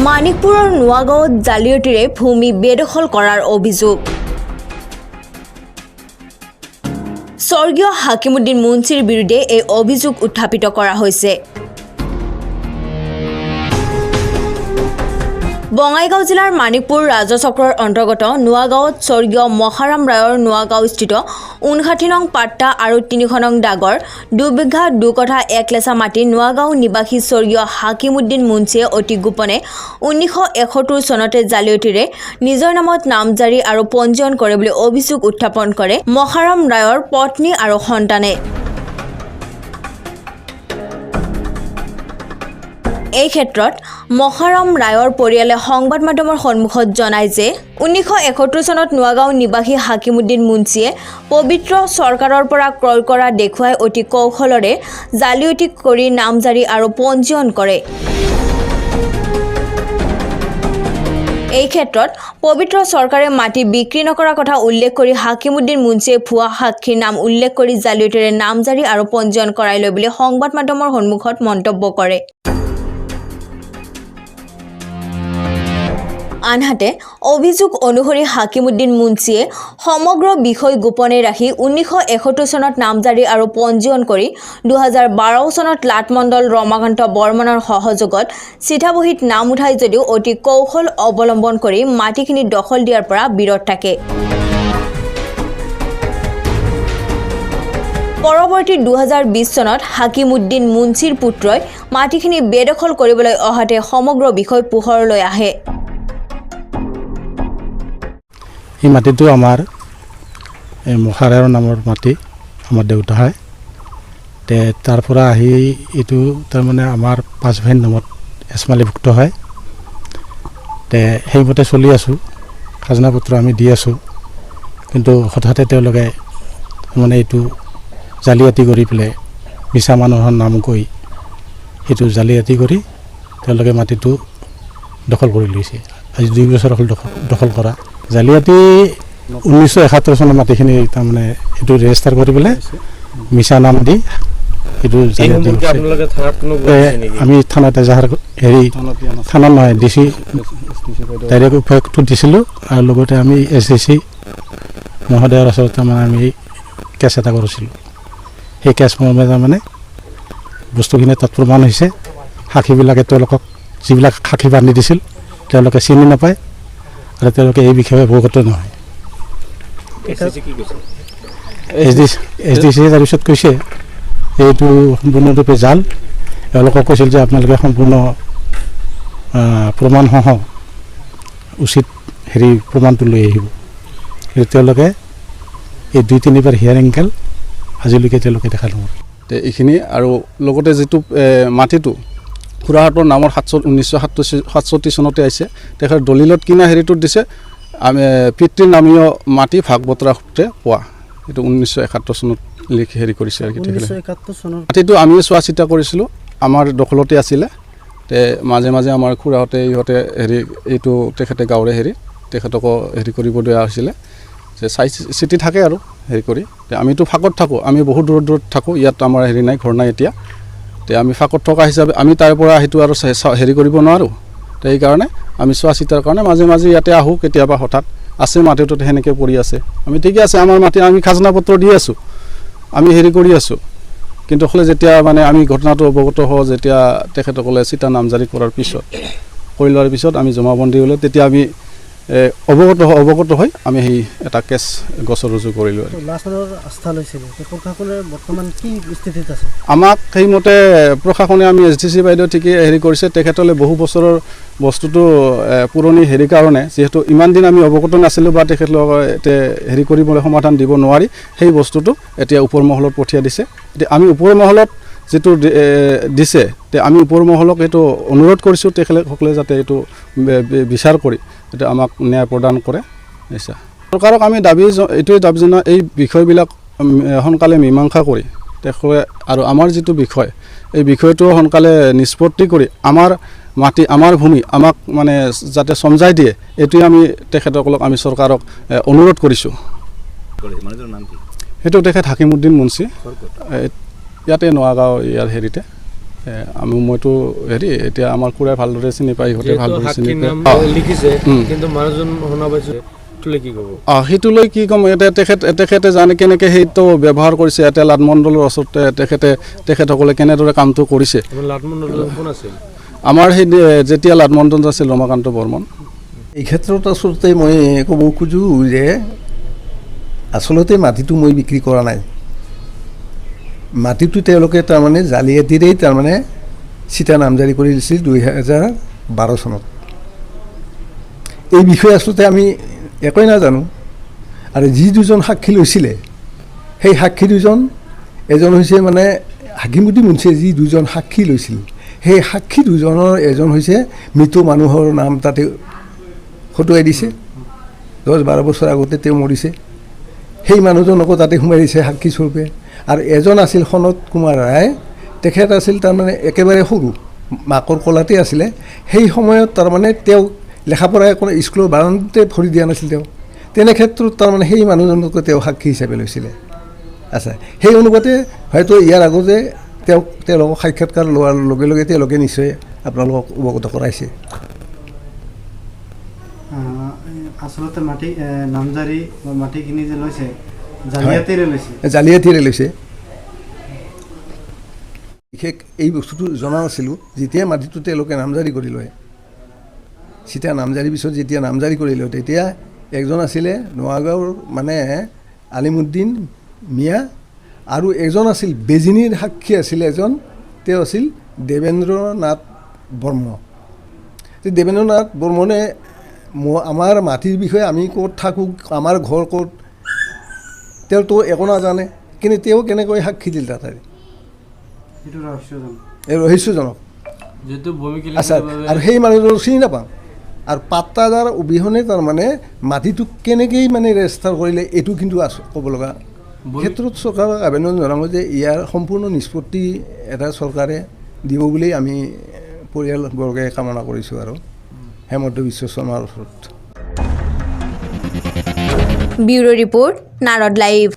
মানিকপুৰৰ নোৱাগাঁৱত জালিয়াতিৰে ভূমি বেদখল কৰাৰ অভিযোগ। স্বৰ্গীয় হাকিমুদ্দিন মুন্সিৰ বিৰুদ্ধে এই অভিযোগ উত্থাপিত কৰা হৈছে। বঙাইগাঁও জিলাৰ মানিকপুৰ ৰাজচক্ৰৰ অন্তৰ্গত নোৱাগাঁৱত স্বৰ্গীয় মহাৰাম ৰায়ৰ নোৱাগাঁওস্থিত 59 নং পাট্টা আৰু 3 নং দাগৰ 2 বিঘা 2 কঠা 1 লেচা মাটি নোৱাগাঁও নিবাসী স্বৰ্গীয় হাকিমুদ্দিন মুন্সিয়ে অতি গোপনে 1971 চনতে জালিয়াতিৰে নিজৰ নামত নামজাৰি আৰু পঞ্জীয়ন কৰে বুলি অভিযোগ উত্থাপন কৰে মহাৰাম ৰায়ৰ পত্নী আৰু সন্তানে। এই ক্ষেত্ৰত মহাৰাম ৰায়ৰ পৰিয়ালে সংবাদ মাধ্যমৰ সন্মুখত জনায় যে 1971 চনত নোৱাগাঁও নিবাসী হাকিমুদ্দিন মুন্সিয়ে পবিত্ৰ চৰকাৰৰ পৰা ক্ৰয় কৰা দেখুৱাই অতি কৌশলৰে জালিয়াতি কৰি নামজাৰি আৰু পঞ্জীয়ন কৰে। এই ক্ষেত্ৰত পবিত্ৰ চৰকাৰে মাটি বিক্ৰী নকৰাৰ কথা উল্লেখ কৰি হাকিমুদ্দিন মুন্সিয়ে ভুৱা সাক্ষীৰ নাম উল্লেখ কৰি জালিয়াতিৰে নামজাৰি আৰু পঞ্জীয়ন কৰাই লয় বুলি সংবাদ মাধ্যমৰ সন্মুখত মন্তব্য কৰে। আনহাতে অভিযোগ অনুসৰি হাকিমুদ্দিন মুন্সিয়ে সমগ্ৰ বিষয় গোপনে ৰাখি 1971 চনত নামজাৰি আৰু পঞ্জীয়ন কৰি 2012 চনত লাটমণ্ডল ৰমাকান্ত বৰ্মনৰ সহযোগত চিঠাবহীত নাম উঠাই যদিও অতি কৌশল অৱলম্বন কৰি মাটিখিনি দখল দিয়াৰ পৰা বিৰত থাকে। পৰৱৰ্তী 2020 চনত হাকিমুদ্দিন মুন্সিৰ পুত্ৰই মাটিখিনি বেদখল কৰিবলৈ অহাতে সমগ্ৰ বিষয় পোহৰলৈ আহে। এই মাটিটো আমাৰ মহাৰায়ৰ নামৰ মাটি, আমাৰ দেউতা হয়। তাৰ পৰা আহি এইটো তাৰমানে আমাৰ 5 ভাইৰ নামত এছমালিভুক্ত হয়। সেইমতে চলি আছোঁ, খাজনা পত্ৰ আমি দি আছোঁ। কিন্তু হঠাতে তেওঁলোকে মানে এইটো জালিয়াতি কৰি পেলাই মিছা মানুহৰ নাম কৈ সেইটো জালিয়াতি কৰি তেওঁলোকে মাটিটো দখল কৰি লৈছে। আজি 2 বছৰ হ'ল দখল কৰা। জালিয়াতি 1971 চনৰ মাটিখিনি তাৰমানে এইটো ৰেজিষ্টাৰ কৰি পেলাই মিছা নাম দি এইটো জালিয়াতি আমি থানাত এজাহাৰ থানা নহয় DC ডাইৰেক্ট উপায়ুক্তত দিছিলোঁ আৰু লগতে আমি SDC মহোদয়ৰ ওচৰত তাৰমানে আমি কেছ এটা কৰিছিলোঁ। সেই কেছ মৰ্মে তাৰমানে বস্তুখিনি তাত প্ৰমাণ হৈছে। সাক্ষীবিলাকে তেওঁলোকক যিবিলাক সাক্ষী বান্ধি দিছিল তেওঁলোকে চিনি নাপায় আৰু তেওঁলোকে এই বিষয়ে অৱগত নহয়। SDC তাৰপিছত কৈছে এইটো সম্পূৰ্ণৰূপে জাল। তেওঁলোকক কৈছিল যে আপোনালোকে সম্পূৰ্ণ প্ৰমাণসহ উচিত প্ৰমাণটো লৈ আহিব। কিন্তু তেওঁলোকে এই 2-3 বাৰ হিয়াৰিং কাল আজিলৈকে তেওঁলোকে দেখা নগ'ল। এইখিনি আৰু লগতে যিটো মাটিটো খুৰাহঁতৰ নামৰ 1967 চনতে আহিছে। তেখেতৰ দলিলত কিনা হেৰিটোত দিছে আমি পিতৃৰ নামীয় মাটি ভাগ বতৰা সূত্ৰে পোৱা। এইটো 1971 চনত হেৰি কৰিছে আৰু মাটিটো আমি চোৱা চিতা কৰিছিলোঁ, আমাৰ দখলতে আছিলে। মাজে মাজে আমাৰ খুৰাহঁতে ইহঁতে এইটো তেখেতে গাঁৱৰে তেখেতকো কৰিব দিয়া হৈছিলে যে চাই চিতি থাকে আৰু কৰি। আমিতো ফাকত থাকোঁ, আমি বহুত দূৰত থাকোঁ। ইয়াত আমাৰ নাই, ঘৰ নাই এতিয়া। আমি ফাকত থকা হিচাপে আমি তাৰ পৰা সেইটো আৰু কৰিব নোৱাৰোঁ। সেইকাৰণে আমি চোৱা চিতাৰ কাৰণে মাজে মাজে ইয়াতে আহোঁ। কেতিয়াবা হঠাৎ আছে মাটিটোত সেনেকৈ পৰি আছে, আমি ঠিকে আছে আমাৰ মাটি আমি খাজনা পত্ৰ দি আছোঁ, আমি কৰি আছোঁ। কিন্তু যেতিয়া মানে আমি ঘটনাটো অৱগত হওঁ, যেতিয়া তেখেতসকলে চিটা নামজাৰি কৰাৰ পিছত কৰি লোৱাৰ পিছত আমি জমাবন্দী হ'লে তেতিয়া আমি অৱগত হৈ আমি সেই এটা কেছ গছৰ ৰুজু কৰিলোঁ। আমাক সেইমতে প্ৰশাসনে আমি SDC বাইদেউ ঠিকেই কৰিছে। তেখেতলে বহু বছৰৰ বস্তুটো পুৰণি কাৰণে যিহেতু ইমান দিন আমি অৱগত নাছিলোঁ বা তেখেতলোকে এতিয়া কৰিবলৈ সমাধান দিব নোৱাৰি সেই বস্তুটো এতিয়া ওপৰ মহলত পঠিয়াই দিছে। এতিয়া আমি ওপৰ মহলত যিটো দিছে আমি ওপৰ মহলক এইটো অনুৰোধ কৰিছোঁ তেখেতসকলে যাতে এইটো বিচাৰ কৰি এইটো আমাক ন্যায় প্ৰদান কৰে। চৰকাৰক আমি এইটোৱে দাবী জনাওঁ, এই বিষয়বিলাক সোনকালে মীমাংসা কৰি তেখেতে আৰু আমাৰ যিটো বিষয় এই বিষয়টো সোনকালে নিষ্পত্তি কৰি আমাৰ মাটি আমাৰ ভূমি আমাক মানে যাতে সমজাই দিয়ে, এইটোৱে আমি তেখেতসকলক আমি চৰকাৰক অনুৰোধ কৰিছোঁ। সেইটো তেখেত হাকিমুদ্দিন মুন্সি, ইয়াতে নোৱাগাঁও ইয়াৰ মইতো হেৰি এতিয়া আমাৰ খুৰাই ভালদৰে চিনি পায়, ইহঁতে ভালদৰে চিনি পায়। লিখিছে কিন্তু মানুহজন শুনা পাইছো কি ক'ব? সেইটোলৈ কি ক'ম, এতিয়া তেখেতে জানে কেনেকৈ সেইটো ব্যৱহাৰ কৰিছে, এতিয়া লাটমণ্ডলৰ ওচৰতে তেখেতসকলে কেনেদৰে কামটো কৰিছে। লাটমণ্ডলৰ কোন আছিল? আমাৰ সেই যেতিয়া লাটমণ্ডল আছিল ৰমাকান্ত বৰ্মন। এই ক্ষেত্ৰত আচলতে মই ক'ব খোজোঁ যে আচলতে মাটিটো মই বিক্ৰী কৰা নাই। মাটিটো তেওঁলোকে তাৰমানে জালিয়াতিৰেই তাৰমানে চিটা নামজাৰি কৰি দিছিল 2012 চনত। এই বিষয়ে আচলতে আমি একোৱেই নাজানো। আৰু যি দুজন সাক্ষী লৈছিলে সেই সাক্ষী দুজন, এজন হৈছে মানে হাকিমুদ্দিন মুন্সিয়ে যি দুজন সাক্ষী লৈছিল সেই সাক্ষী দুজনৰ এজন হৈছে মৃত মানুহৰ নাম তাতে ফটোৱাই দিছে। 10-12 বছৰ আগতে তেওঁ মৰিছে, সেই মানুহজনকো তাতে সোমাই দিছে সাক্ষী স্বৰূপে। আৰু এজন আছিল সনত কুমাৰ ৰায়, তেখেত আছিল তাৰমানে একেবাৰে সৰু, মাকৰ কলাতে আছিলে। সেই সময়ত তাৰমানে তেওঁ লেখা পঢ়া কোনো স্কুলৰ বাৰাণ্ডাতে ভৰি দিয়া নাছিল। তেওঁ তেনে ক্ষেত্ৰত তাৰমানে সেই মানুহজনকো তেওঁ সাক্ষী হিচাপে লৈছিলে। আচ্ছা, সেই অনুপাতে হয়তো ইয়াৰ আগতে তেওঁলোকক সাক্ষাৎকাৰ লোৱাৰ লগে লগে তেওঁলোকে নিশ্চয় আপোনালোকক অৱগত কৰাইছে। আচলতে মাটি নামজাৰি মাটিখিনি যে লৈছে জালিয়াতিৰে লৈছে। বিশেষ এই বস্তুটো জনা নাছিলোঁ। যেতিয়া মাটিটো তেওঁলোকে নামজাৰি কৰি লয়, চিটা নামজাৰি পিছত যেতিয়া নামজাৰি কৰি লয়, তেতিয়া একজন আছিলে নোৱাগাঁৱৰ মানে আলিমুদ্দিন মিয়া, আৰু এজন আছিল বেজিনীৰ সাক্ষী আছিল এজন, তেওঁ আছিল দেৱেন্দ্ৰ নাথ বৰ্মন। দেৱেন্দ্ৰ নাথ বৰ্মনে আমাৰ মাটিৰ বিষয়ে আমি ক'ত থাকোঁ, আমাৰ ঘৰ ক'ত, তেওঁতো একো নাজানে, কিন্তু তেওঁ কেনেকৈ সাক্ষী দিল তাতে, ৰহস্যজনক। আচ্ছা, আৰু সেই মানুহজনক চিনি নাপাওঁ। আৰু পাট্টাদাৰ অবিহনে তাৰমানে মাটিটো কেনেকৈ মানে ৰেজিষ্টাৰ কৰিলে এইটো কিন্তু ক'ব লগা ক্ষেত্ৰত চৰকাৰক আবেদন জনাওঁ যে ইয়াৰ সম্পূৰ্ণ নিষ্পত্তি এটা চৰকাৰে দিব বুলি আমি পৰিয়ালবৰ্গে কামনা কৰিছোঁ। আৰু হেমন্ত বিশ্ব শৰ্মাৰ ওচৰত। Bureau report, Narad live.